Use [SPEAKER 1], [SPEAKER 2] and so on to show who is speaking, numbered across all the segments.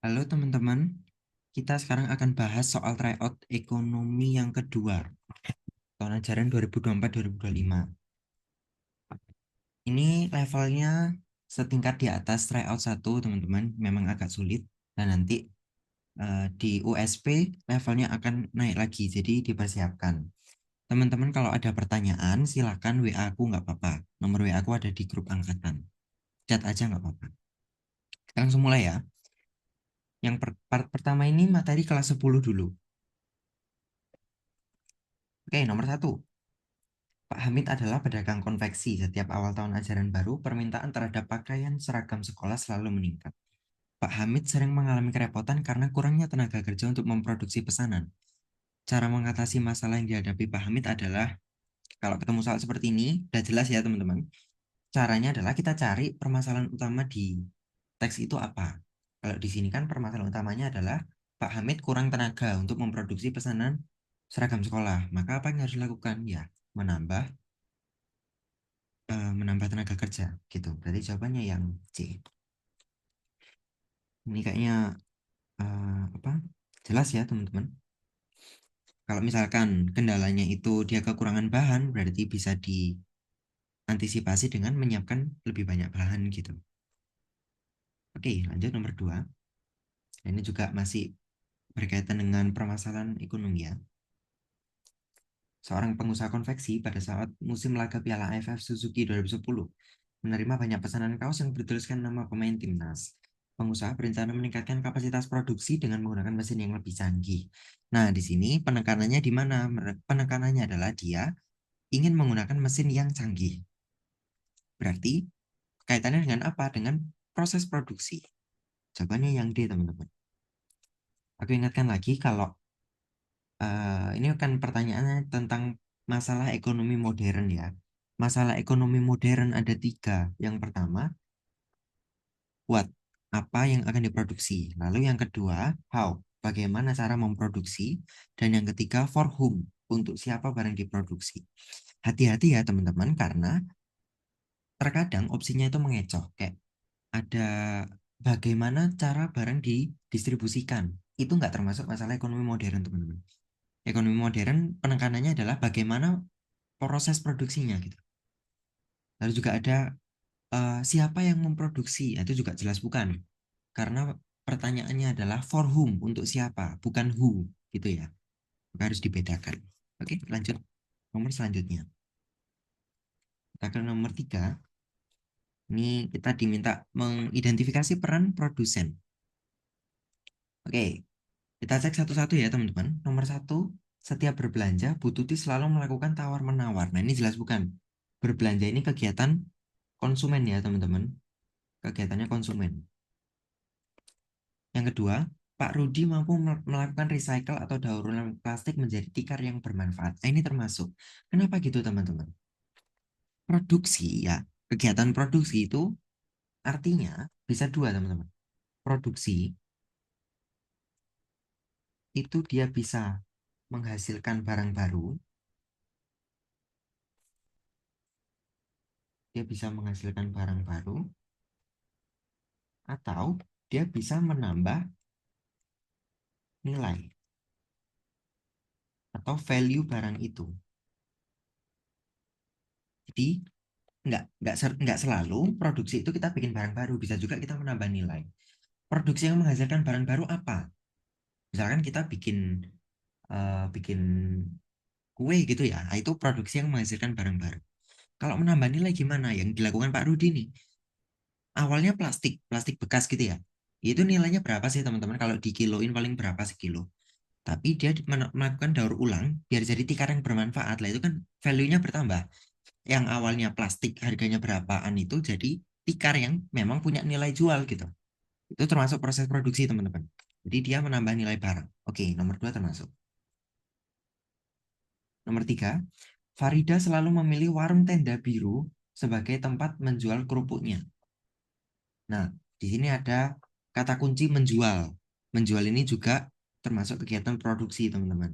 [SPEAKER 1] Halo teman-teman, kita sekarang akan bahas soal tryout ekonomi yang kedua, tahun ajaran 2024-2025. Ini levelnya setingkat di atas tryout 1, teman-teman, memang agak sulit. Dan nanti di USP levelnya akan naik lagi, jadi dipersiapkan. Teman-teman kalau ada pertanyaan, silakan WA aku nggak apa-apa. Nomor WA aku ada di grup angkatan. Chat aja nggak apa-apa. Kita langsung mulai ya. Yang part pertama ini materi kelas 10 dulu. Oke, nomor 1. Pak Hamid adalah pedagang konveksi. Setiap awal tahun ajaran baru, permintaan terhadap pakaian seragam sekolah selalu meningkat. Pak Hamid sering mengalami kerepotan karena kurangnya tenaga kerja untuk memproduksi pesanan. Cara mengatasi masalah yang dihadapi Pak Hamid adalah, kalau ketemu soal seperti ini, udah jelas ya teman-teman. Caranya adalah kita cari permasalahan utama di teks itu apa. Kalau di sini kan permasalahan utamanya adalah Pak Hamid kurang tenaga untuk memproduksi pesanan seragam sekolah. Maka apa yang harus dilakukan? Ya, menambah tenaga kerja gitu. Berarti jawabannya yang C. Ini kayaknya apa? Jelas ya teman-teman. Kalau misalkan kendalanya itu dia kekurangan bahan, berarti bisa diantisipasi dengan menyiapkan lebih banyak bahan gitu. Oke, lanjut nomor 2. Ini juga masih berkaitan dengan permasalahan ekonomi ya. Seorang pengusaha konveksi pada saat musim laga Piala AFF Suzuki 2010 menerima banyak pesanan kaos yang bertuliskan nama pemain timnas. Pengusaha berencana meningkatkan kapasitas produksi dengan menggunakan mesin yang lebih canggih. Nah, di sini penekanannya di mana? Penekanannya adalah dia ingin menggunakan mesin yang canggih. Berarti kaitannya dengan apa? Dengan proses produksi. Jawabannya yang D, teman-teman. Aku ingatkan lagi kalau ini kan pertanyaannya tentang masalah ekonomi modern ya. Masalah ekonomi modern ada 3. Yang pertama, what, apa yang akan diproduksi. Lalu yang kedua, how, bagaimana cara memproduksi. Dan yang ketiga, for whom, untuk siapa barang diproduksi. Hati-hati ya teman-teman, karena terkadang opsinya itu mengecoh. Kayak ada bagaimana cara barang didistribusikan. Itu nggak termasuk masalah ekonomi modern teman-teman. Ekonomi modern penekanannya adalah bagaimana proses produksinya gitu. Lalu juga ada siapa yang memproduksi. Nah, itu juga jelas bukan. Karena pertanyaannya adalah for whom, untuk siapa, bukan who gitu ya. Maka harus dibedakan. Oke, lanjut. Nomor selanjutnya. Kita ke nomor 3. Ini kita diminta mengidentifikasi peran produsen. Oke, kita cek satu-satu ya teman-teman. Nomor 1, setiap berbelanja, Bu Tuti selalu melakukan tawar-menawar. Nah, ini jelas bukan. Berbelanja ini kegiatan konsumen ya teman-teman. Kegiatannya konsumen. Yang kedua, Pak Rudi mampu melakukan recycle atau daur ulang plastik menjadi tikar yang bermanfaat. Nah, ini termasuk. Kenapa gitu teman-teman? Produksi ya, kegiatan produksi itu artinya bisa dua teman-teman. Produksi itu dia bisa menghasilkan barang baru, dia bisa menghasilkan barang baru, atau dia bisa menambah nilai atau value barang itu. Jadi nggak selalu produksi itu kita bikin barang baru, bisa juga kita menambah nilai. Produksi yang menghasilkan barang baru apa? Misalkan kita bikin kue gitu ya, nah, itu produksi yang menghasilkan barang baru. Kalau menambah nilai gimana? Yang dilakukan Pak Rudi nih, awalnya plastik bekas gitu ya. Itu nilainya berapa sih teman-teman? Kalau dikiloin paling berapa sekilo? Tapi dia melakukan daur ulang biar jadi tikar yang bermanfaat lah, itu kan value-nya bertambah. Yang awalnya plastik harganya berapaan itu jadi tikar yang memang punya nilai jual gitu. Itu termasuk proses produksi teman-teman. Jadi dia menambah nilai barang. Oke, nomor 2 termasuk. Nomor 3, Farida selalu memilih warung tenda biru sebagai tempat menjual kerupuknya. Nah, di sini ada kata kunci menjual. Menjual ini juga termasuk kegiatan produksi, teman-teman.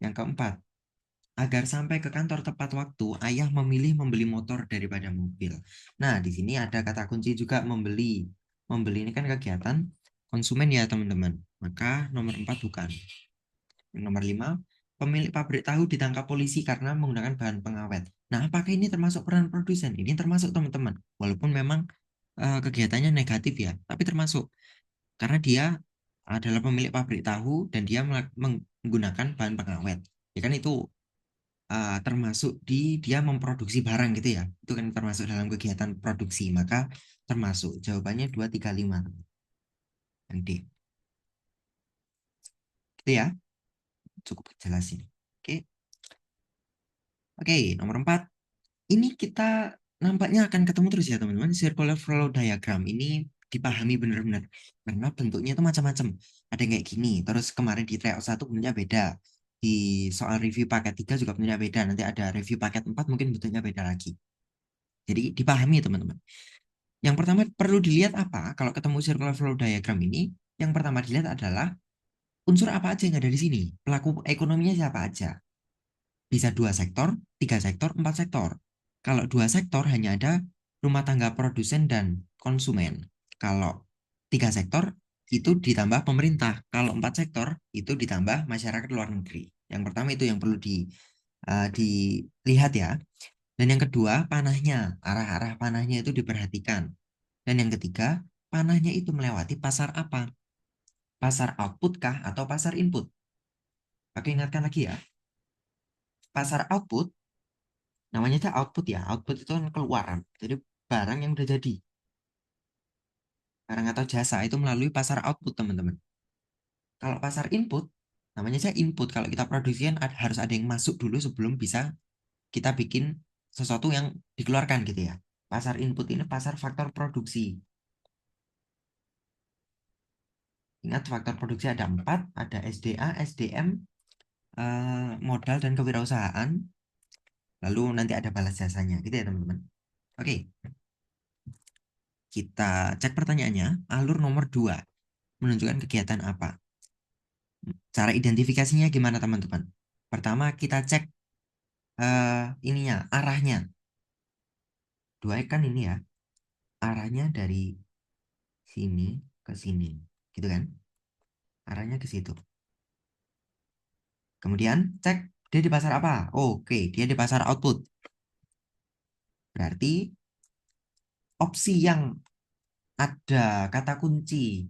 [SPEAKER 1] Yang keempat, agar sampai ke kantor tepat waktu, ayah memilih membeli motor daripada mobil. Nah, di sini ada kata kunci juga membeli. Membeli ini kan kegiatan konsumen ya teman-teman. Maka nomor 4 bukan. Yang nomor 5, pemilik pabrik tahu ditangkap polisi karena menggunakan bahan pengawet. Nah, apakah ini termasuk peran produsen? Ini termasuk teman-teman. Walaupun memang kegiatannya negatif ya, tapi termasuk. Karena dia adalah pemilik pabrik tahu dan dia menggunakan bahan pengawet. Ya kan itu termasuk di dia memproduksi barang gitu ya. Itu kan termasuk dalam kegiatan produksi. Maka termasuk. Jawabannya 2, 3, 5. Yang D. Gitu ya. Cukup jelas ini. Oke. Oke, nomor 4. Ini kita nampaknya akan ketemu terus ya teman-teman. Circular flow diagram ini dipahami benar-benar. Karena bentuknya itu macam-macam. Ada yang kayak gini. Terus kemarin di tryout 1 bentuknya beda. Di soal review paket 3 juga bentuknya beda. Nanti ada review paket 4 mungkin bentuknya beda lagi. Jadi dipahami teman-teman. Yang pertama perlu dilihat apa? Kalau ketemu circular flow diagram ini, yang pertama dilihat adalah unsur apa aja yang ada di sini. Pelaku ekonominya siapa aja. Bisa 2 sektor, 3 sektor, 4 sektor. Kalau 2 sektor hanya ada rumah tangga produsen dan konsumen. Kalau 3 sektor itu ditambah pemerintah. Kalau 4 sektor itu ditambah masyarakat luar negeri. Yang pertama itu yang perlu dilihat ya. Dan yang kedua panahnya, arah-arah panahnya itu diperhatikan. Dan yang ketiga panahnya itu melewati pasar apa? Pasar output kah atau pasar input? Oke, ingatkan lagi ya. Pasar output namanya itu output ya. Output itu kan keluaran. Jadi barang yang udah jadi. Barang atau jasa itu melalui pasar output, teman-teman. Kalau pasar input, namanya saya input. Kalau kita produksi kan harus ada yang masuk dulu sebelum bisa kita bikin sesuatu yang dikeluarkan gitu ya. Pasar input ini pasar faktor produksi. Ingat faktor produksi ada 4, ada SDA, SDM, modal dan kewirausahaan. Lalu nanti ada balas jasanya gitu ya teman-teman. Oke, kita cek pertanyaannya. Alur nomor 2 menunjukkan kegiatan apa? Cara identifikasinya gimana teman-teman? Pertama kita cek ininya, arahnya. 2 kan ini ya, arahnya dari sini ke sini, gitu kan? Arahnya ke situ. Kemudian cek dia di pasar apa? Oke, dia di pasar output. Berarti opsi yang ada kata kunci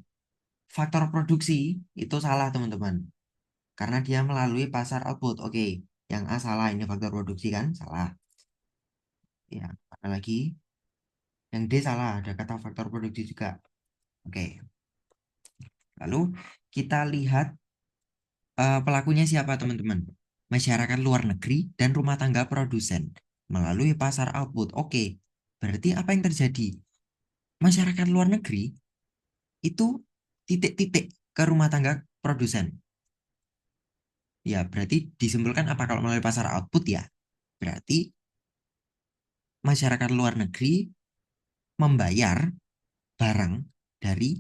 [SPEAKER 1] faktor produksi itu salah teman-teman. Karena dia melalui pasar output. Oke, yang A salah ini faktor produksi kan? Salah. Ya, ada lagi. Yang D salah, ada kata faktor produksi juga. Oke. Lalu kita lihat pelakunya siapa teman-teman? Masyarakat luar negeri dan rumah tangga produsen melalui pasar output. Oke. Berarti apa yang terjadi? Masyarakat luar negeri itu titik-titik ke rumah tangga produsen. Ya, berarti disimpulkan apa kalau melalui pasar output ya? Berarti masyarakat luar negeri membayar barang dari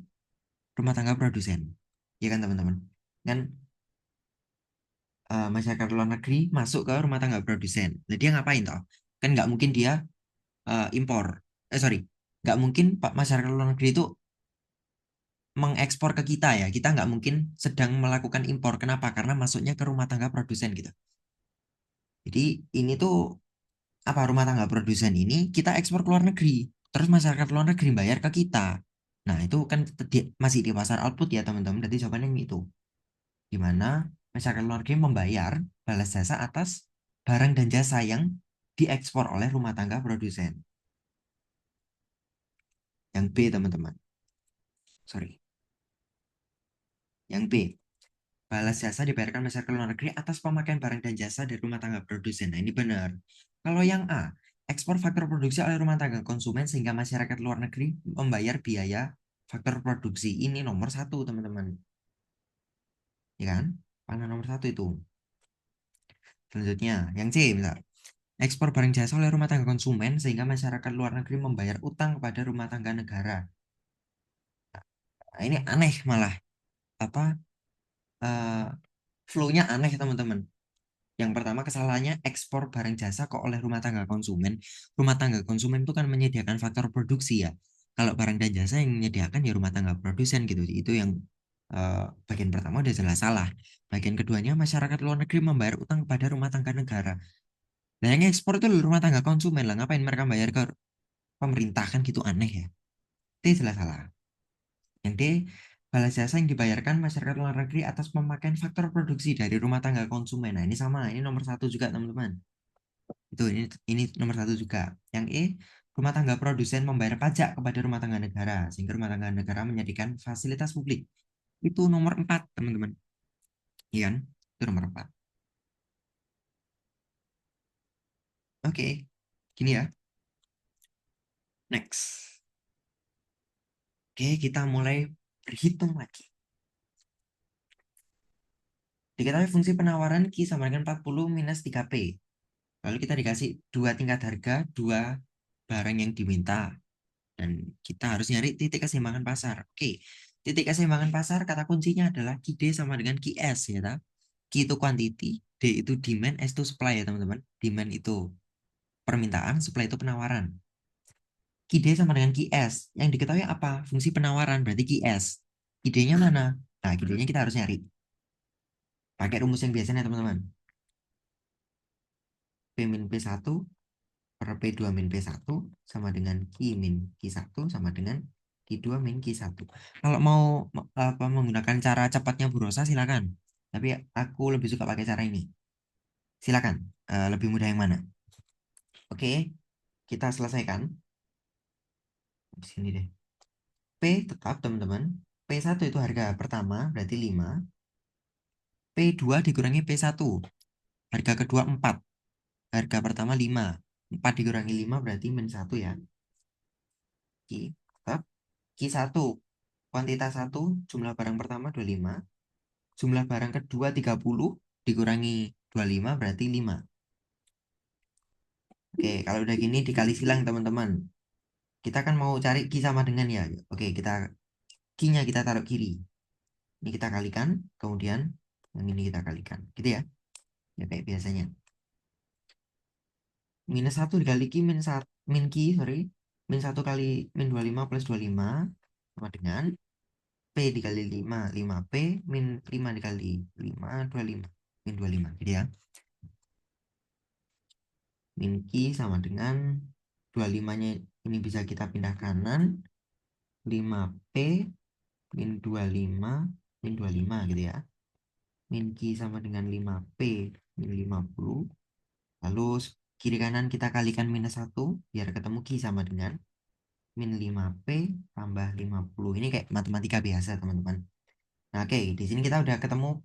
[SPEAKER 1] rumah tangga produsen. Ya kan teman-teman? Kan masyarakat luar negeri masuk ke rumah tangga produsen. Nah, dia ngapain toh? Kan nggak mungkin dia impor. Sorry. Nggak mungkin Pak masyarakat luar negeri itu mengekspor ke kita ya. Kita nggak mungkin sedang melakukan impor. Kenapa? Karena masuknya ke rumah tangga produsen gitu. Jadi ini tuh apa rumah tangga produsen ini kita ekspor ke luar negeri. Terus masyarakat luar negeri bayar ke kita. Nah, itu kan masih di pasar output ya, teman-teman. Jadi jawabannya yang itu. Di mana masyarakat luar negeri membayar balas jasa atas barang dan jasa yang diekspor oleh rumah tangga produsen. Yang B, teman-teman. Sorry. Yang B, balas jasa dibayarkan masyarakat luar negeri atas pemakaian barang dan jasa dari rumah tangga produsen. Nah, ini benar. Kalau yang A, ekspor faktor produksi oleh rumah tangga konsumen sehingga masyarakat luar negeri membayar biaya faktor produksi. Ini nomor 1, teman-teman. Ya kan? Panel nomor 1 itu. Selanjutnya, yang C, misal. Ekspor barang jasa oleh rumah tangga konsumen sehingga masyarakat luar negeri membayar utang kepada rumah tangga negara. Nah, ini aneh malah. Apa? eh flow-nya aneh, teman-teman. Yang pertama kesalahannya ekspor barang jasa kok oleh rumah tangga konsumen. Rumah tangga konsumen itu kan menyediakan faktor produksi ya. Kalau barang dan jasa yang menyediakan ya rumah tangga produsen gitu. Itu yang bagian pertama udah jelas salah. Bagian keduanya masyarakat luar negeri membayar utang kepada rumah tangga negara. Nah yang ekspor itu rumah tangga konsumen lah. Ngapain mereka bayar ke pemerintah kan gitu aneh ya. Itu jelas salah. Yang D, balas jasa yang dibayarkan masyarakat luar negeri atas pemakaian faktor produksi dari rumah tangga konsumen. Nah ini sama, ini nomor satu juga teman-teman. Ini nomor satu juga. Yang E, rumah tangga produsen membayar pajak kepada rumah tangga negara sehingga rumah tangga negara menyediakan fasilitas publik. Itu nomor empat teman-teman. Iya kan? Itu nomor empat. Oke, gini ya. Next. Oke, kita mulai berhitung lagi. Diketahui fungsi penawaran Q sama dengan 40 minus 3P. Lalu kita dikasih dua tingkat harga, dua barang yang diminta. Dan kita harus nyari titik keseimbangan pasar. Oke, titik keseimbangan pasar kata kuncinya adalah Q D sama dengan QS ya. Ta? Q itu quantity, D itu demand, S itu supply ya teman-teman. Demand itu permintaan, supply itu penawaran. Q D sama dengan QS. Yang diketahui apa? Fungsi penawaran berarti QS. Ide-nya mana? Nah, ide-nya kita harus nyari. Pakai rumus yang biasanya teman-teman. P min P1 per P2 min P1 sama dengan Q min Q1 sama dengan Q2 min Q1. Kalau mau apa, menggunakan cara cepatnya Bu Rosa silakan. Tapi aku lebih suka pakai cara ini. Silakan. Lebih mudah yang mana? Oke, kita selesaikan. Di sini deh. P tetap teman-teman. P1 itu harga pertama berarti 5. P2 dikurangi P1. Harga kedua 4. Harga pertama 5. 4 dikurangi 5 berarti min 1 ya. Q tetap. Q1. Kuantitas 1, jumlah barang pertama 25. Jumlah barang kedua 30. Dikurangi 25 berarti 5. Oke, kalau udah gini dikali silang teman-teman. Kita kan mau cari Q sama dengan ya. Oke, Q-nya kita taruh kiri. Ini kita kalikan, kemudian yang ini kita kalikan. Gitu ya. Ya kayak biasanya. Minus 1 dikali Q min 1, min Q, sorry. Min 1 kali min 25 plus 25 sama dengan P dikali 5, 5P, min 5 dikali 5, 25. Min 25, gitu ya. Min Q sama dengan 25-nya ini bisa kita pindah kanan. 5P, min 25, min 25 gitu ya. Min Q sama dengan 5P, min 50. Lalu kiri kanan kita kalikan minus 1, biar ketemu Q sama dengan min 5P tambah 50. Ini kayak matematika biasa teman-teman. Nah oke, di sini kita udah ketemu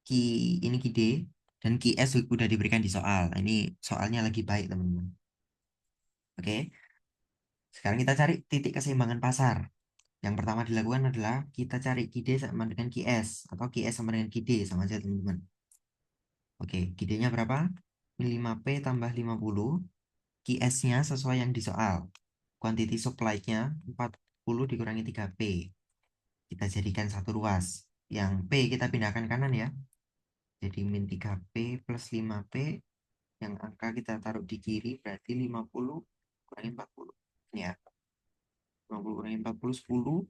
[SPEAKER 1] Ki ini Ki D dan Ki S udah diberikan di soal. Nah, ini soalnya lagi baik teman-teman. Oke, sekarang kita cari titik keseimbangan pasar. Yang pertama dilakukan adalah kita cari Ki D sama dengan Ki S atau Ki S sama dengan Ki D sama aja teman-teman. Oke, Ki D-nya berapa? 5P tambah 50. Ki S-nya sesuai yang di soal. Quantity supply-nya 40 dikurangi 3P. Kita jadikan satu ruas. Yang P kita pindahkan kanan ya. Jadi min 3P plus 5P. Yang angka kita taruh di kiri berarti 50 kurangi 40. Ini ya. 50 kurangi 40, 10.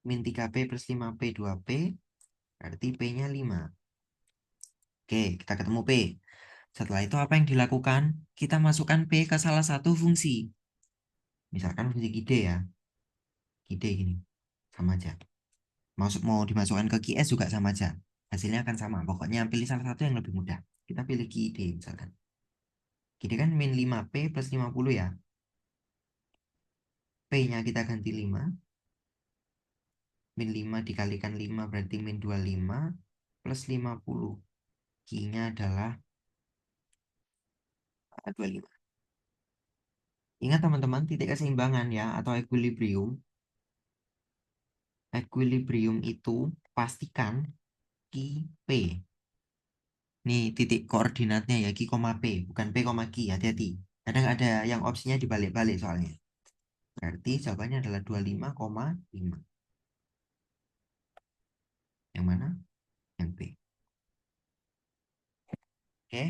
[SPEAKER 1] Min 3P plus 5P, 2P. Berarti P-nya 5. Oke, kita ketemu P. Setelah itu apa yang dilakukan? Kita masukkan P ke salah satu fungsi. Misalkan fungsi Gide ya. Gide gini. Sama aja. Mau dimasukkan ke QS juga sama aja. Hasilnya akan sama. Pokoknya pilih salah satu yang lebih mudah. Kita pilih QID misalkan. QID kan min 5P plus 50 ya. P-nya kita ganti 5. Min 5 dikalikan 5 berarti min 25 plus 50. Q-nya adalah 25. Ingat teman-teman, titik keseimbangan ya atau equilibrium. Equilibrium itu pastikan Q P. Nih titik koordinatnya ya Q, P, bukan P, Q. Hati-hati. Kadang ada yang opsinya dibalik-balik soalnya. Berarti jawabannya adalah 25,5. Yang mana? Yang B. Oke.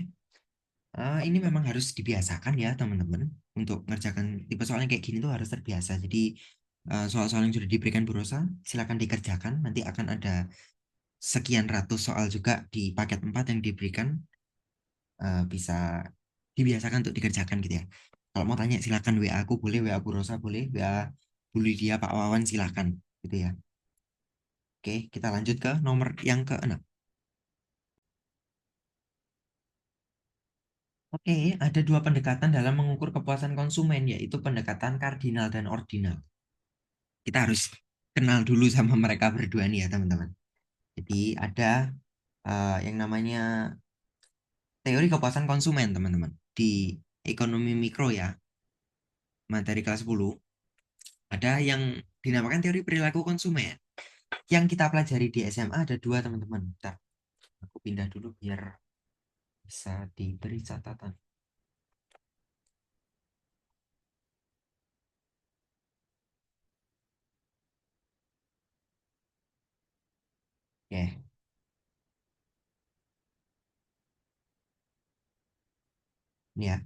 [SPEAKER 1] Ini memang harus dibiasakan ya teman-teman. Untuk ngerjakan tipe soalnya kayak gini tuh harus terbiasa. Jadi soal-soal yang sudah diberikan Bu Rosa, silakan dikerjakan. Nanti akan ada sekian ratus soal juga di paket 4 yang diberikan. Bisa dibiasakan untuk dikerjakan gitu ya. Kalau mau tanya silakan WA aku boleh, WA Bu Rosa boleh, WA Bu Lydia, Pak Wawan silakan gitu ya. Oke, kita lanjut ke nomor yang ke-6. Oke, ada dua pendekatan dalam mengukur kepuasan konsumen, yaitu pendekatan kardinal dan ordinal. Kita harus kenal dulu sama mereka berdua nih ya, teman-teman. Jadi ada yang namanya teori kepuasan konsumen, teman-teman. Di ekonomi mikro ya, materi kelas 10, ada yang dinamakan teori perilaku konsumen. Yang kita pelajari di SMA ada dua, teman-teman. Bentar, aku pindah dulu biar bisa diberi catatan. Oke, ini ya.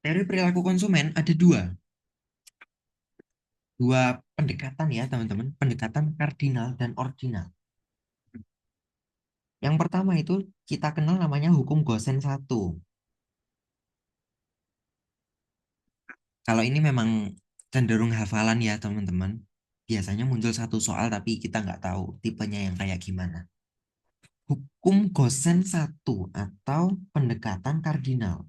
[SPEAKER 1] Teori perilaku konsumen ada dua. Dua pendekatan ya, teman-teman. Pendekatan kardinal dan ordinal. Yang pertama itu kita kenal namanya hukum Gosen satu. Kalau ini memang cenderung hafalan ya, teman-teman. Biasanya muncul satu soal tapi kita nggak tahu tipenya yang kayak gimana. Hukum Gosen satu atau pendekatan kardinal.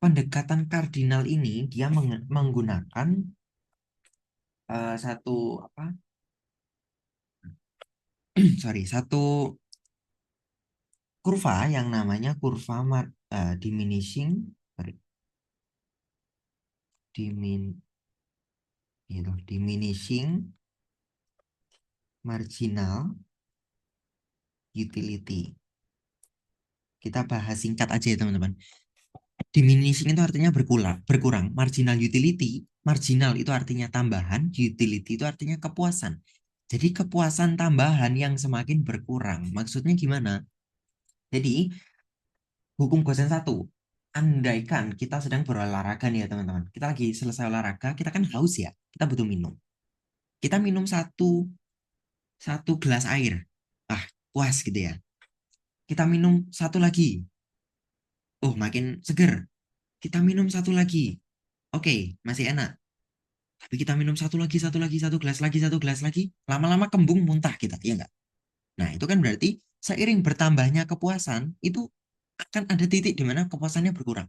[SPEAKER 1] Pendekatan kardinal ini dia menggunakan satu apa? Sorry, satu kurva yang namanya kurva diminishing, sorry, dimin, gitu, diminishing marginal utility. Kita bahas singkat aja ya teman-teman. Diminishing itu artinya berkurang, berkurang. Marginal utility, marginal itu artinya tambahan, utility itu artinya kepuasan. Jadi kepuasan tambahan yang semakin berkurang. Maksudnya gimana? Jadi hukum Gosen satu. Andaikan kita sedang berolahraga nih ya teman-teman. Kita lagi selesai olahraga, kita kan haus ya. Kita butuh minum. Kita minum satu gelas air. Ah, puas gitu ya. Kita minum satu lagi. Oh, makin seger. Kita minum satu lagi. Oke, masih enak. Tapi kita minum satu lagi, satu gelas lagi. Lama-lama kembung muntah kita, ya enggak? Nah, itu kan berarti seiring bertambahnya kepuasan, itu akan ada titik di mana kepuasannya berkurang.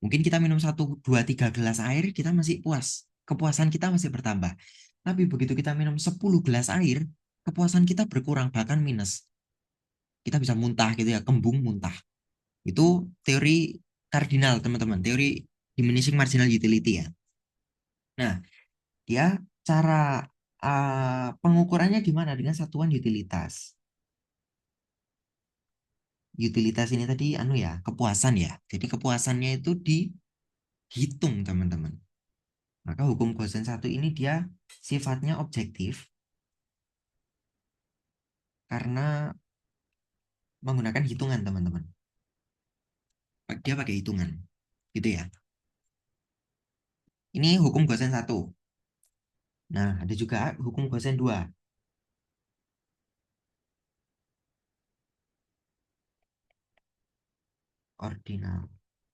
[SPEAKER 1] Mungkin kita minum satu, dua, tiga gelas air, kita masih puas. Kepuasan kita masih bertambah. Tapi begitu kita minum 10 gelas air, kepuasan kita berkurang, bahkan minus. Kita bisa muntah gitu ya, kembung muntah. Itu teori kardinal, teman-teman. Teori diminishing marginal utility ya. Nah, dia cara pengukurannya gimana dengan satuan utilitas. Utilitas ini tadi anu ya, kepuasan ya. Jadi kepuasannya itu dihitung, teman-teman. Maka hukum Gosen satu ini dia sifatnya objektif karena menggunakan hitungan, teman-teman. Dia pakai hitungan. Gitu ya. Ini hukum Gosen satu. Nah, ada juga hukum Gosen dua. Ordinal.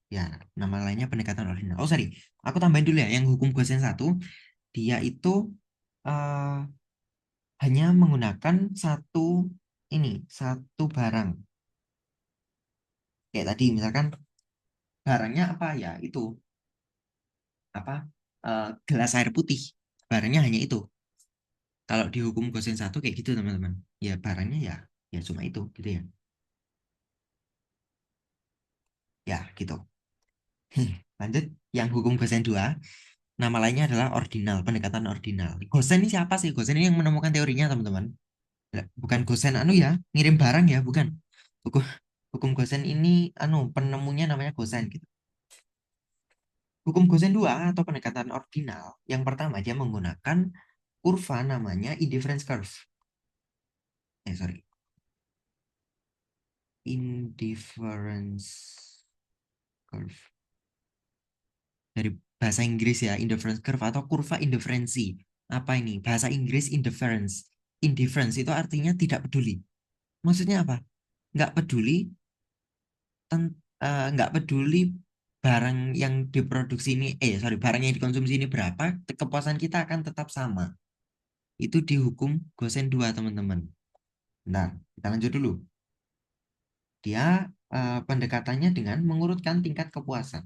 [SPEAKER 1] Ya, nama lainnya pendekatan ordinal. Oh, sorry. Aku tambahin dulu ya. Yang hukum Gosen satu, dia itu eh, hanya menggunakan satu barang. Kayak tadi, misalkan barangnya apa ya? Itu apa? Gelas air putih. Barangnya hanya itu. Kalau dihukum Gosen satu kayak gitu, teman-teman. Ya, barangnya ya cuma itu, gitu ya. Ya, gitu. Lanjut, yang hukum Gosen dua, nama lainnya adalah ordinal, pendekatan ordinal. Gosen ini siapa sih? Gosen ini yang menemukan teorinya, teman-teman. Bukan Gosen anu ya, ngirim barang ya, bukan. Hukum, hukum Gosen ini anu penemunya namanya Gosen gitu. Hukum Gosen 2 atau pendekatan ordinal, yang pertama dia menggunakan kurva namanya indifference curve. Sorry. Indifference curve. bahasa Inggris ya, indifference curve atau kurva indiferensi. Apa ini? Bahasa Inggris indifference. Indifference itu artinya tidak peduli. Maksudnya apa? Nggak peduli, nggak peduli barang yang diproduksi ini, sorry, barang yang dikonsumsi ini berapa, kepuasan kita akan tetap sama. Itu dihukum Gosen 2, teman-teman. Nah, kita lanjut dulu. Dia pendekatannya dengan mengurutkan tingkat kepuasan.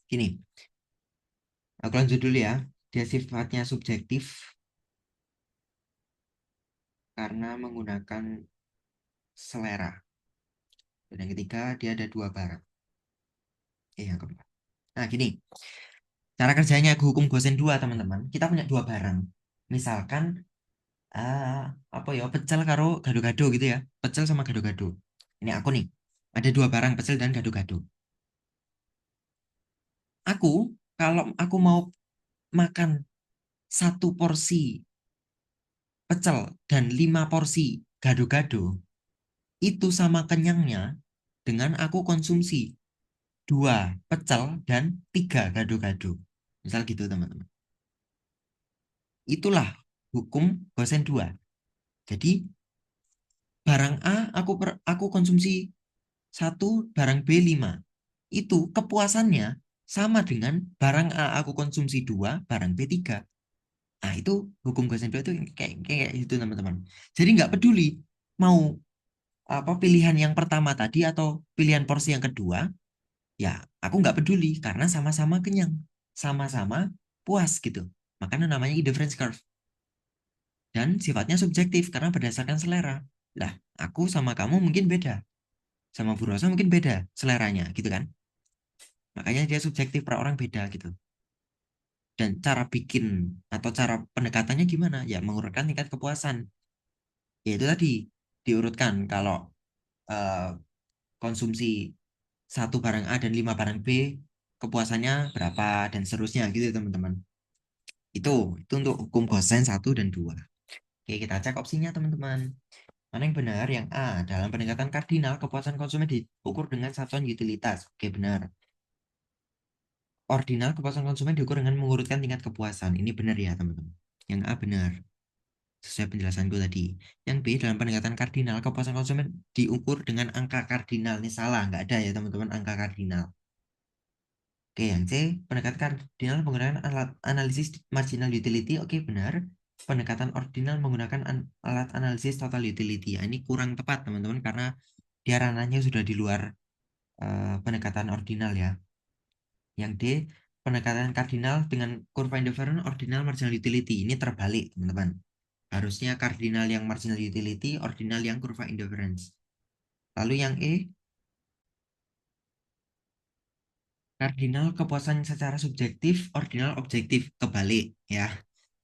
[SPEAKER 1] Gini, aku lanjut dulu ya. Dia sifatnya subjektif karena menggunakan selera. Dan yang ketiga, dia ada dua barang. Yang keempat. Nah, gini. Cara kerjanya hukum Gosen 2, teman-teman. Kita punya dua barang. Misalkan, ah, apa ya, pecel karo gado-gado gitu ya. Pecel sama gado-gado. Ini aku nih. Ada dua barang, pecel dan gado-gado. Aku, kalau aku mau makan satu porsi pecel dan 5 porsi gado-gado, itu sama kenyangnya dengan aku konsumsi 2 pecel dan 3 gado-gado. Misal gitu, teman-teman. Itulah hukum Gosen 2. Jadi, barang A aku konsumsi 1, barang B 5. Itu kepuasannya sama dengan barang A aku konsumsi 2, barang B 3. Nah, itu hukum Gosen 2 itu kayak itu, teman-teman. Jadi nggak peduli mau apa pilihan yang pertama tadi atau pilihan porsi yang kedua, ya aku nggak peduli karena sama-sama kenyang, sama-sama puas gitu. Makanya namanya indifference curve. Dan sifatnya subjektif karena berdasarkan selera. Lah, aku sama kamu mungkin beda. Sama Bu Rosa mungkin beda seleranya gitu kan. Makanya dia subjektif, per orang beda gitu. Dan cara bikin atau cara pendekatannya gimana? Ya mengurutkan tingkat kepuasan. Ya itu tadi diurutkan kalau eh, konsumsi 1 barang A dan 5 barang B, kepuasannya berapa dan seterusnya gitu teman-teman. Itu untuk hukum kosen 1 dan 2. Oke, kita cek opsinya, teman-teman. Mana yang benar? Yang A, dalam pendekatan kardinal, kepuasan konsumen diukur dengan satuan utilitas. Oke, benar. Ordinal, kepuasan konsumen diukur dengan mengurutkan tingkat kepuasan. Ini benar ya, teman-teman. Yang A benar, sesuai penjelasanku tadi. Yang B, dalam pendekatan kardinal, kepuasan konsumen diukur dengan angka kardinal. Ini salah, nggak ada ya, teman-teman, angka kardinal. Oke, yang C, pendekatan kardinal menggunakan alat analisis marginal utility. Oke, benar. Pendekatan ordinal menggunakan alat analisis total utility. Ya, ini kurang tepat, teman-teman, karena dia ranahnya sudah di luar pendekatan ordinal ya. Yang D, pendekatan kardinal dengan kurva indifferent ordinal marginal utility. Ini terbalik, teman-teman. Harusnya kardinal yang marginal utility, ordinal yang kurva indifference. Lalu yang E, kardinal kepuasan secara subjektif, ordinal objektif. Kebalik ya.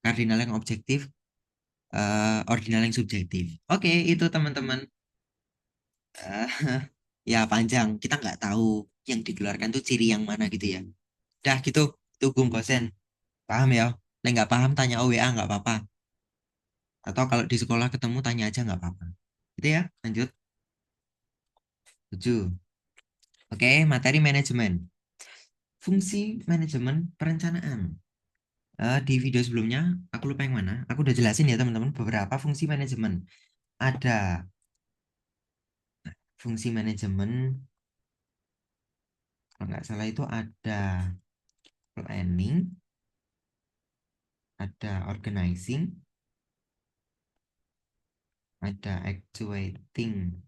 [SPEAKER 1] Kardinal yang objektif, ordinal yang subjektif. Oke, itu teman-teman. Eh, ya panjang. Kita nggak tahu yang dikeluarkan tuh ciri yang mana gitu ya. Dah gitu, itu hukum kosen. Paham ya? Nah, nggak paham tanya OWA nggak apa-apa. Atau kalau di sekolah ketemu tanya aja nggak apa-apa. Gitu ya, lanjut. 7. Oke, materi manajemen. Fungsi manajemen perencanaan. Di video sebelumnya, aku lupa yang mana. Aku udah jelasin ya teman-teman beberapa fungsi manajemen. Ada fungsi manajemen, kalau nggak salah itu ada planning, ada organizing, ada actuating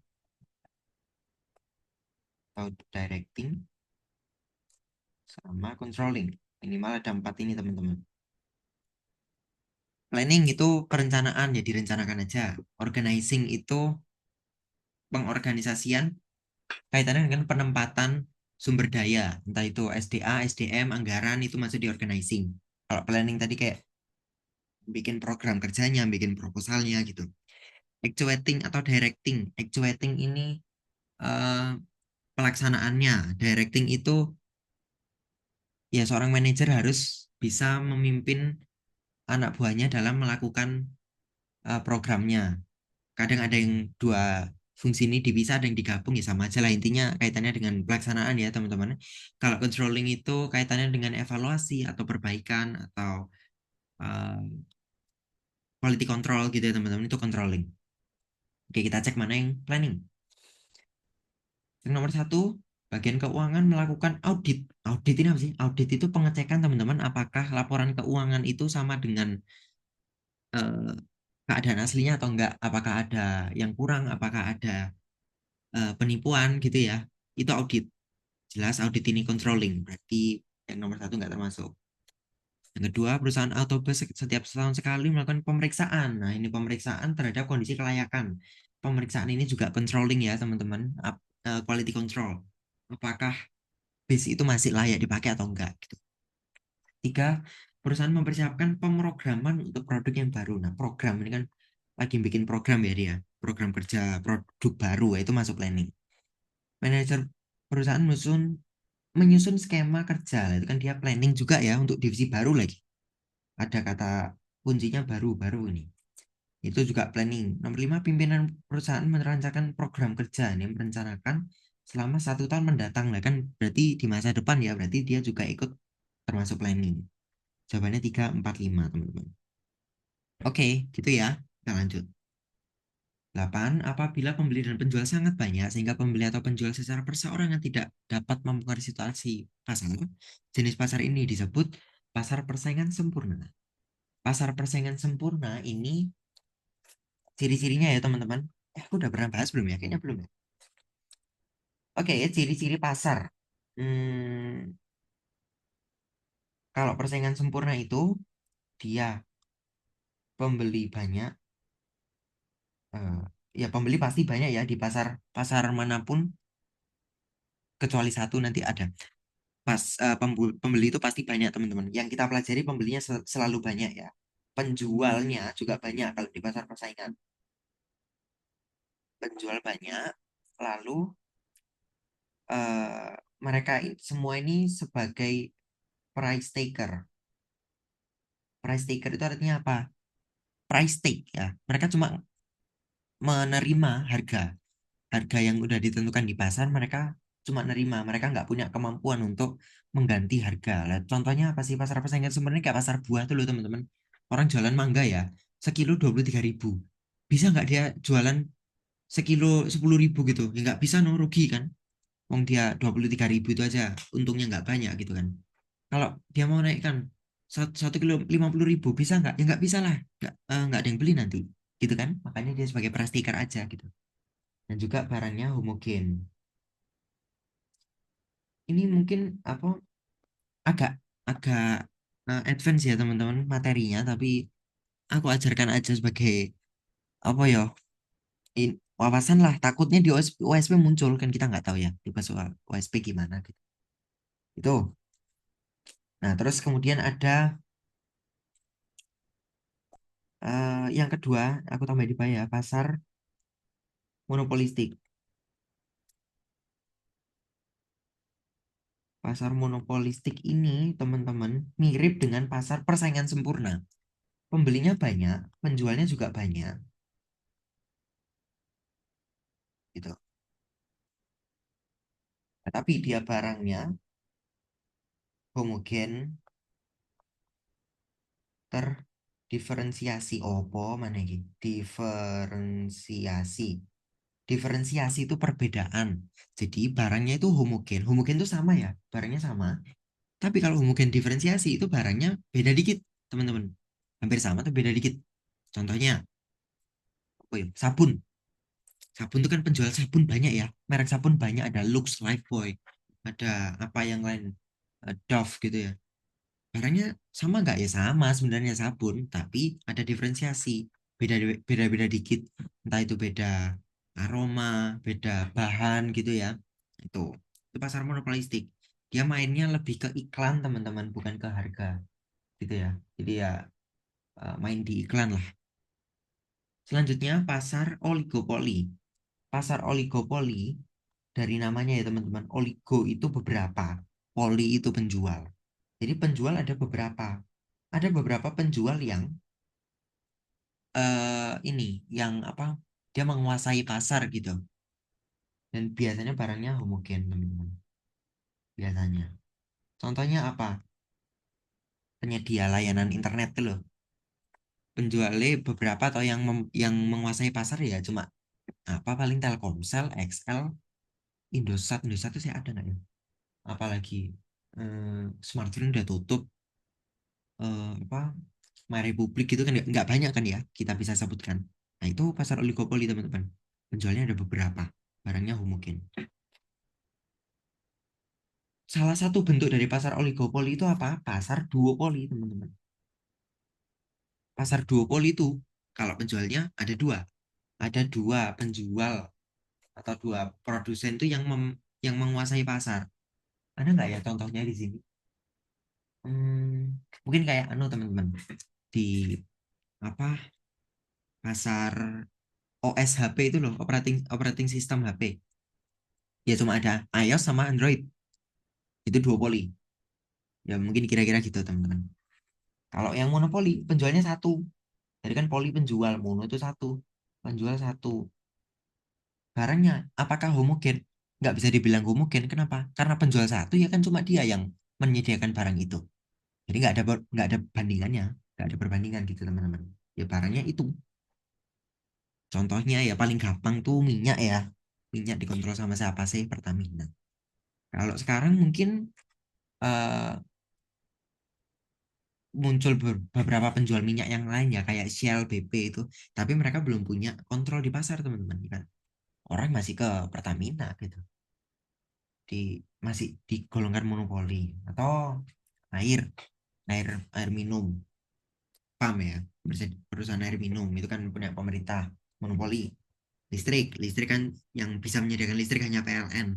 [SPEAKER 1] atau directing, sama controlling. Minimal ada 4 ini, teman-teman. Planning itu perencanaan, ya direncanakan aja. Organizing itu pengorganisasian kaitannya dengan penempatan sumber daya, entah itu SDA, SDM, anggaran, itu masuk di organizing. Kalau planning tadi kayak bikin program kerjanya, bikin proposalnya gitu. Actuating atau directing. Actuating ini eh, pelaksanaannya. Directing itu ya seorang manajer harus bisa memimpin anak buahnya dalam melakukan programnya. Kadang ada yang dua fungsi ini dipisah, ada yang digabung ya sama aja lah. Intinya kaitannya dengan pelaksanaan ya teman-teman. Kalau controlling itu kaitannya dengan evaluasi atau perbaikan atau uh, quality control gitu ya teman-teman. Itu controlling. Oke, kita cek mana yang planning. Yang nomor satu, bagian keuangan melakukan audit. Audit ini apa sih? Audit itu pengecekan teman-teman apakah laporan keuangan itu sama dengan eh, keadaan aslinya atau enggak. Apakah ada yang kurang, apakah ada penipuan gitu ya. Itu audit. Jelas audit ini controlling. Berarti yang nomor satu enggak termasuk. Yang kedua, perusahaan autobus setiap setahun sekali melakukan pemeriksaan. Nah, ini pemeriksaan terhadap kondisi kelayakan. Pemeriksaan ini juga controlling ya, teman-teman. Quality control. Apakah bis itu masih layak dipakai atau enggak gitu. Tiga, perusahaan mempersiapkan pemrograman untuk produk yang baru. Nah, program ini kan lagi bikin program ya dia. Program kerja produk baru ya, itu masuk planning. Manajer perusahaan menyusun skema kerja. Itu kan dia planning juga ya untuk divisi baru lagi. Ada kata kuncinya baru-baru ini. Itu juga planning. Nomor lima, pimpinan perusahaan merencanakan program kerja. Ini merencanakan selama 1 tahun mendatang. Lah kan berarti di masa depan ya, berarti dia juga ikut termasuk planning. Jawabannya 3, 4, 5, teman-teman. Oke, gitu ya. Kita lanjut. 8. Apabila pembeli dan penjual sangat banyak, sehingga pembeli atau penjual secara perseorangan tidak dapat mempengaruhi situasi pasar, jenis pasar ini disebut pasar persaingan sempurna. Pasar persaingan sempurna ini ciri-cirinya ya teman-teman. Aku udah pernah bahas belum ya? Kayaknya belum ya. Oke, ciri-ciri pasar. Hmm, kalau persaingan sempurna itu dia pembeli banyak, eh, ya pembeli pasti banyak ya di pasar pasar manapun kecuali satu nanti ada. Pembeli itu pasti banyak teman-teman. Yang kita pelajari pembelinya selalu banyak ya. Penjualnya juga banyak kalau di pasar persaingan. Penjual banyak, lalu eh, mereka semua ini sebagai price taker. Price taker itu artinya apa? Price take ya. Mereka cuma menerima harga yang udah ditentukan di pasar. Mereka cuma nerima. Mereka nggak punya kemampuan untuk mengganti harga. Lah, contohnya apa sih pasar persaingan sebenarnya kayak pasar buah tuh loh teman-teman. Orang jualan mangga ya, sekilo 23.000. Bisa nggak dia jualan sekilo 10.000 gitu? Ya nggak bisa, no, rugi kan? Wong dia 23.000 itu aja, untungnya nggak banyak gitu kan. Kalau dia mau naikkan 1 kilo 50.000, bisa nggak? Ya nggak bisa lah, nggak ada yang beli nanti, gitu kan? Makanya dia sebagai price taker aja gitu. Dan juga barangnya homogen. Ini mungkin apa agak agak advance ya teman-teman materinya, tapi aku ajarkan aja sebagai apa ya wawasan lah. Takutnya di OSP muncul kan kita nggak tahu ya di pas OSP gimana gitu. Itu. Nah terus kemudian ada yang kedua, aku tambah di bawah ya, pasar monopolistik. Pasar monopolistik ini, teman-teman, mirip dengan pasar persaingan sempurna. Pembelinya banyak, penjualnya juga banyak, gitu. Nah, tapi dia barangnya homogen, terdiferensiasi. Opo mana ini? Diferensiasi. Diferensiasi itu perbedaan. Jadi barangnya itu homogen. Homogen itu sama ya, barangnya sama. Tapi kalau homogen diferensiasi itu barangnya beda dikit, teman-teman. Hampir sama tapi beda dikit. Contohnya, apa ya? Sabun. Sabun itu kan penjual sabun banyak ya. Merek sabun banyak, ada Lux, Lifebuoy, ada apa yang lain, Dove gitu ya. Barangnya sama nggak ya? Sama sebenarnya sabun, tapi ada diferensiasi. Beda beda dikit. Entah itu beda aroma, beda bahan gitu ya. Itu. Itu pasar monopolistik. Dia mainnya lebih ke iklan, teman-teman, bukan ke harga gitu ya. Jadi ya main di iklan lah. Selanjutnya pasar oligopoli. Pasar oligopoli dari namanya ya teman-teman. Oligo itu beberapa, poli itu penjual. Jadi penjual ada beberapa. Ada beberapa penjual yang ini yang apa? Dia menguasai pasar gitu. Dan biasanya barangnya homogen, teman-teman. Biasanya. Contohnya apa? Penyedia layanan internet tuh loh. Penjualnya beberapa atau yang menguasai pasar ya cuma apa paling Telkomsel, XL, Indosat. Indosat itu saya ada nggak ya? Apalagi Smartfren udah tutup. Apa My Republik itu kan nggak banyak kan ya kita bisa sebutkan. Nah itu pasar oligopoli teman-teman. Penjualnya ada beberapa, barangnya homogen. Salah satu bentuk dari pasar oligopoli itu apa? Pasar duopoli teman-teman. Pasar duopoli itu kalau penjualnya ada dua penjual atau dua produsen itu yang menguasai pasar. Ada nggak ya contohnya di sini? Mungkin kayak anu teman-teman di apa pasar OS HP itu loh, operating operating system HP. Ya cuma ada iOS sama Android. Itu duopoli. Ya mungkin kira-kira gitu teman-teman. Kalau yang monopoli, penjualnya satu. Jadi kan poli penjual, mono itu satu. Penjual satu. Barangnya, apakah homogen? Nggak bisa dibilang homogen. Kenapa? Karena penjual satu ya kan cuma dia yang menyediakan barang itu. Jadi nggak ada bandingannya. Nggak ada perbandingan gitu teman-teman. Ya barangnya itu. Contohnya ya paling gampang tuh minyak ya. Minyak dikontrol sama siapa sih? Pertamina. Kalau sekarang mungkin eh, muncul beberapa penjual minyak yang lain ya kayak Shell, BP itu, tapi mereka belum punya kontrol di pasar teman-teman kan. Orang masih ke Pertamina gitu, di masih digolongkan monopoli atau air, air, air minum, PAM ya, perusahaan air minum itu kan punya pemerintah, monopoli. Listrik kan yang bisa menyediakan listrik hanya PLN,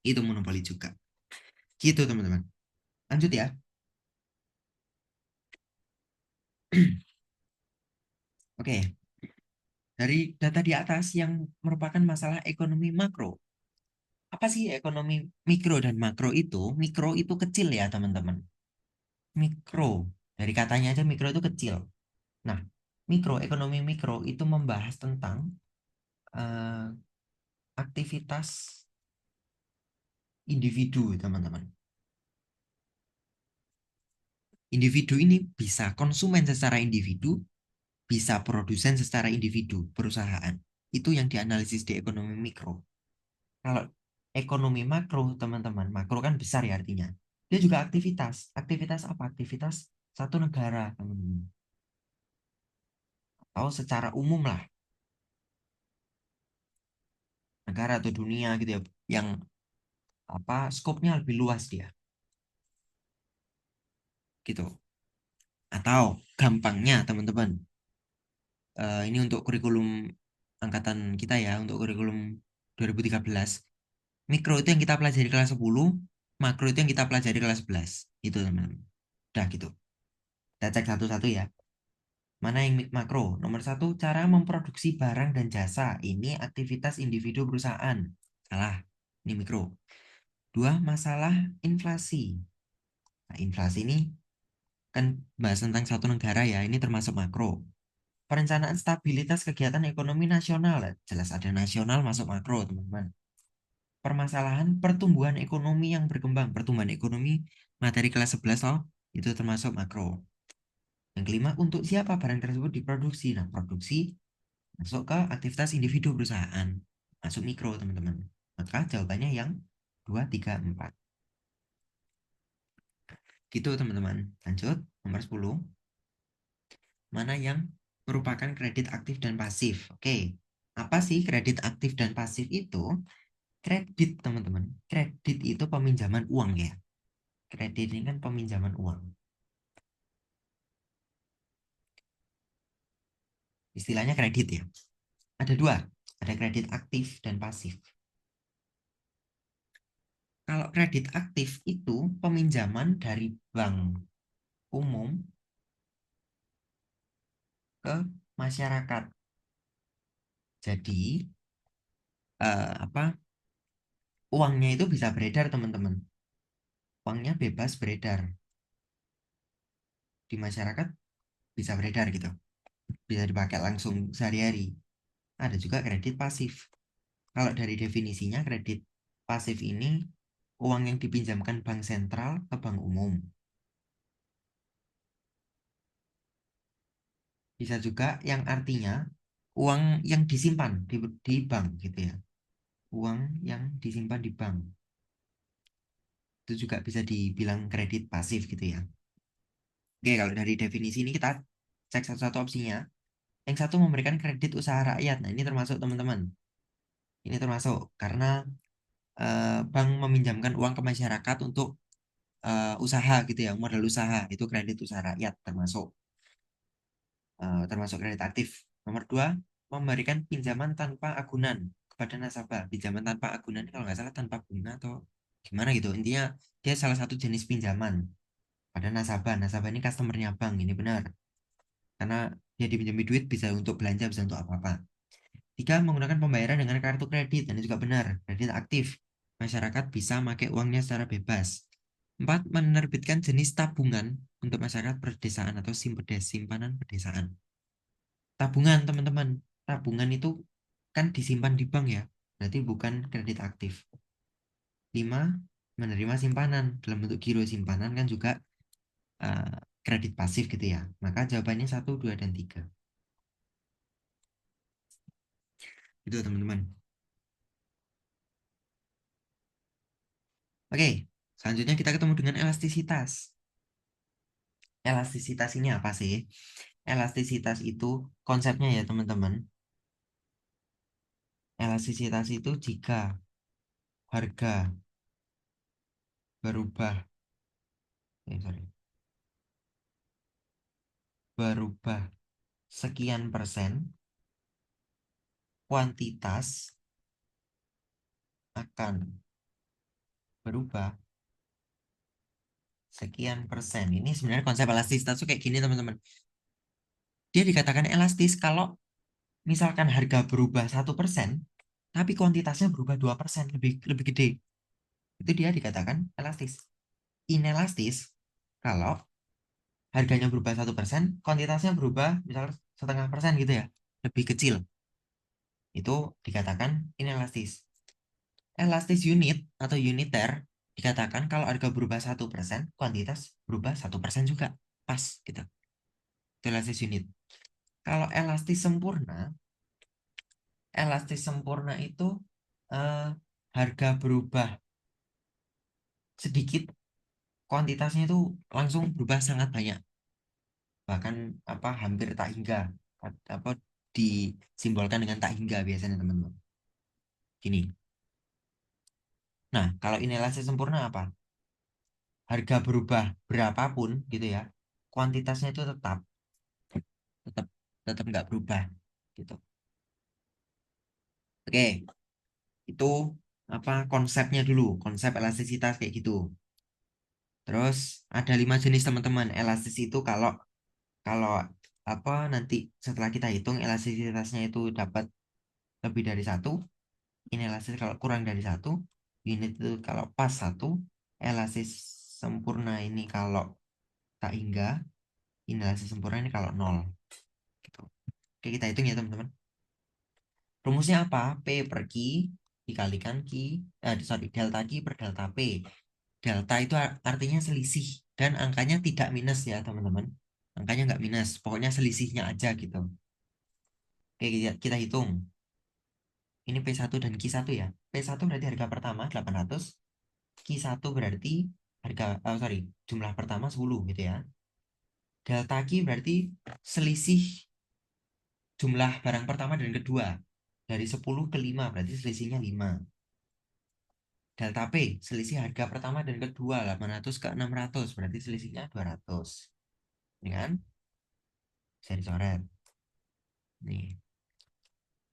[SPEAKER 1] itu monopoli juga. Gitu teman-teman. Lanjut ya. Oke, dari data di atas yang merupakan masalah ekonomi makro. Apa sih ekonomi mikro dan makro itu? Mikro itu kecil ya, teman-teman. Mikro. Dari katanya aja mikro itu kecil. Nah, ekonomi mikro itu membahas tentang eh, aktivitas individu, teman-teman. Individu ini bisa konsumen secara individu, bisa produsen secara individu, perusahaan. Itu yang dianalisis di ekonomi mikro. Kalau ekonomi makro, teman-teman, makro kan besar ya artinya. Dia juga aktivitas. Aktivitas apa? Aktivitas satu negara, teman-teman. Atau secara umum lah, negara atau dunia gitu ya, yang apa skopnya lebih luas dia, gitu. Atau gampangnya, teman-teman, ini untuk kurikulum angkatan kita ya, untuk kurikulum 2013. Mikro itu yang kita pelajari kelas 10, makro itu yang kita pelajari kelas 11. Itu, teman-teman. Udah gitu. Kita cek satu-satu ya. Mana yang makro? Nomor satu, cara memproduksi barang dan jasa. Ini aktivitas individu perusahaan. Salah. Ini mikro. Dua, masalah inflasi. Nah, inflasi ini kan bahas tentang satu negara ya. Ini termasuk makro. Perencanaan stabilitas kegiatan ekonomi nasional. Jelas ada nasional masuk makro, teman-teman. Permasalahan pertumbuhan ekonomi yang berkembang. Pertumbuhan ekonomi materi kelas 11 loh. Itu termasuk makro. Yang kelima, untuk siapa barang tersebut diproduksi? Nah, produksi masuk ke aktivitas individu perusahaan. Masuk mikro, teman-teman. Maka jawabannya yang 2, 3, 4. Gitu, teman-teman. Lanjut, nomor 10. Mana yang merupakan kredit aktif dan pasif? Oke. Apa sih kredit aktif dan pasif itu? Kredit, teman-teman. Kredit itu peminjaman uang ya. Kredit ini kan peminjaman uang. Istilahnya kredit ya. Ada dua. Ada kredit aktif dan pasif. Kalau kredit aktif itu peminjaman dari bank umum ke masyarakat. Jadi apa uangnya itu bisa beredar teman-teman. Uangnya bebas beredar di masyarakat, bisa beredar gitu. Bisa dipakai langsung sehari-hari. ada juga kredit pasif. Kalau dari definisinya, kredit pasif ini uang yang dipinjamkan bank sentral ke bank umum. Bisa juga yang artinya uang yang disimpan di bank gitu ya. Uang yang disimpan di bank. Itu juga bisa dibilang kredit pasif gitu ya. Oke, kalau dari definisi ini kita cek satu-satu opsinya. Yang satu memberikan kredit usaha rakyat. Nah, ini termasuk teman-teman. Ini termasuk karena bank meminjamkan uang ke masyarakat untuk usaha gitu ya, modal usaha. Itu kredit usaha rakyat termasuk kredit aktif. Nomor dua, memberikan pinjaman tanpa agunan kepada nasabah. Pinjaman tanpa agunan kalau nggak salah tanpa bunga atau gimana gitu. Intinya dia salah satu jenis pinjaman pada nasabah. Nasabah ini customernya bank, ini benar. Karena dia dipinjami duit bisa untuk belanja, bisa untuk apa-apa. Tiga, menggunakan pembayaran dengan kartu kredit. Dan ini juga benar, kredit aktif. Masyarakat bisa pakai uangnya secara bebas. Empat, menerbitkan jenis tabungan untuk masyarakat pedesaan atau simpanan pedesaan. Tabungan, teman-teman. Tabungan itu kan disimpan di bank ya. Berarti bukan kredit aktif. Lima, menerima simpanan. Dalam bentuk giro simpanan kan juga eh, kredit pasif gitu ya. Maka jawabannya satu, dua, dan tiga. Itu teman-teman. Oke, selanjutnya kita ketemu dengan elastisitas. Elastisitas ini apa sih? Elastisitas itu konsepnya ya teman-teman. Elastisitas itu jika harga berubah, sorry, berubah sekian persen, kuantitas akan berubah sekian persen. Ini sebenarnya konsep elastisitas itu kayak gini teman-teman. Dia dikatakan elastis kalau misalkan harga berubah 1%, tapi kuantitasnya berubah 2%, lebih lebih gede. Itu dia dikatakan elastis. Inelastis kalau harganya berubah 1%, kuantitasnya berubah misalnya 0,5% gitu ya, lebih kecil. Itu dikatakan inelastis. Elastis unit atau uniter dikatakan kalau harga berubah 1%, kuantitas berubah 1% juga. Pas gitu. Itu elastis unit. Kalau elastis sempurna itu eh, harga berubah sedikit, kuantitasnya itu langsung berubah sangat banyak. Bahkan apa hampir tak hingga apa disimbolkan dengan tak hingga biasanya teman-teman. Gini. Nah, kalau inelastis sempurna apa? Harga berubah berapapun gitu ya, kuantitasnya itu tetap tetap nggak berubah gitu. Oke, itu apa konsepnya dulu, konsep elastisitas kayak gitu. Terus ada 5 jenis teman-teman. Elastis itu kalau kalau apa nanti setelah kita hitung elastisitasnya itu dapat lebih dari satu, inelastis kalau kurang dari satu, unit itu kalau pas satu, elastis sempurna ini kalau tak hingga, inelastis sempurna ini kalau nol. Gitu. Oke, kita hitung ya teman-teman. Rumusnya apa? P per Q dikalikan delta Q per delta P. Delta itu artinya selisih dan angkanya tidak minus ya teman-teman. Angkanya nggak minus, pokoknya selisihnya aja gitu. Oke, kita hitung. Ini P1 dan Q1 ya. P1 berarti harga pertama 800, Q1 berarti sorry, jumlah pertama 10 gitu ya. Delta Q berarti selisih jumlah barang pertama dan kedua. Dari 10 ke 5 berarti selisihnya 5. Delta P, selisih harga pertama dan kedua 800 ke 600 berarti selisihnya 200. Ini kan? Bisa dicoret. Nih,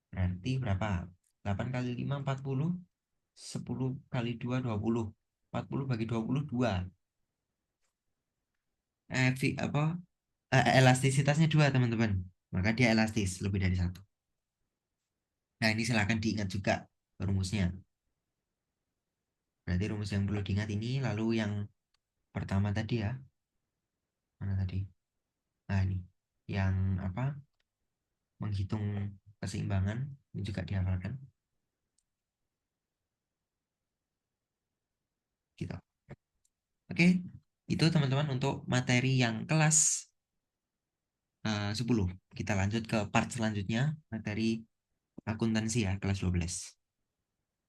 [SPEAKER 1] berarti berapa? 8 kali 5 40, 10 kali 2 20. 40 bagi 20 2. Apa? Elastisitasnya 2 teman-teman. Maka dia elastis lebih dari satu. Nah, ini silahkan diingat juga rumusnya. Berarti rumus yang perlu diingat ini lalu yang pertama tadi ya. Mana tadi? Nah, ini. Yang apa? Menghitung keseimbangan ini juga dihafalkan gitu. Oke, itu teman-teman untuk materi yang kelas 10. Kita lanjut ke part selanjutnya, materi akuntansi ya, kelas 12.